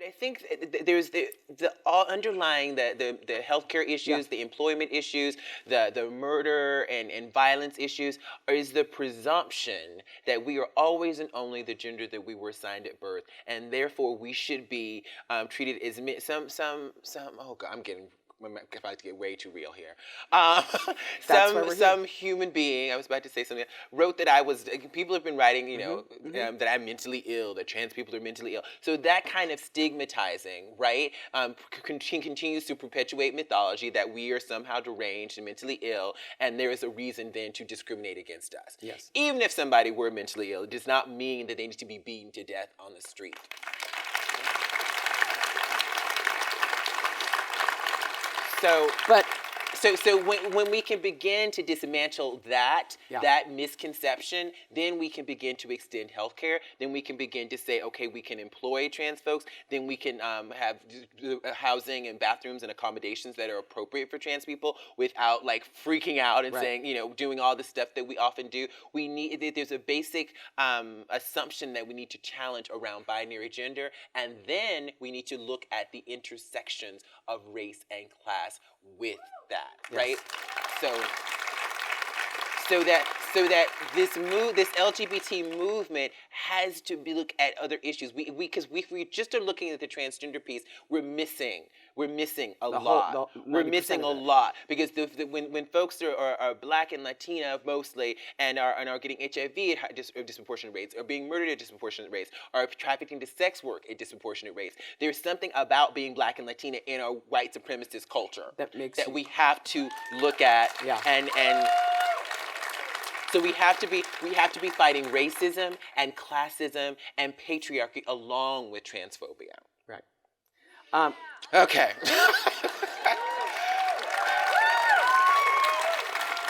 I think there's the all underlying the healthcare issues, the employment issues, the murder and violence issues is the presumption that we are always and only the gender that we were assigned at birth, and therefore we should be treated as some. Oh God, I'm about to get way too real here. Some human being, I was about to say something, wrote that people have been writing, that I'm mentally ill, that trans people are mentally ill. So that kind of stigmatizing, right, continues to perpetuate mythology that we are somehow deranged and mentally ill, and there is a reason then to discriminate against us. Yes. Even if somebody were mentally ill, it does not mean that they need to be beaten to death on the street. So when we can begin to dismantle that misconception, then we can begin to extend healthcare. Then we can begin to say, okay, we can employ trans folks. Then we can have housing and bathrooms and accommodations that are appropriate for trans people without like freaking out and saying, doing all the stuff that we often do. There's a basic assumption that we need to challenge around binary gender, and then we need to look at the intersections of race and class with that, right? So that this LGBT movement has to look at other issues. Because if we just are looking at the transgender piece, we're missing a lot. We're missing a lot because when folks are Black and Latina mostly and are getting HIV at disproportionate rates, or being murdered at disproportionate rates, or trafficking to sex work at disproportionate rates, there's something about being Black and Latina in our white supremacist culture that we have to look at and. So we have to be fighting racism and classism and patriarchy along with transphobia. Right. Okay.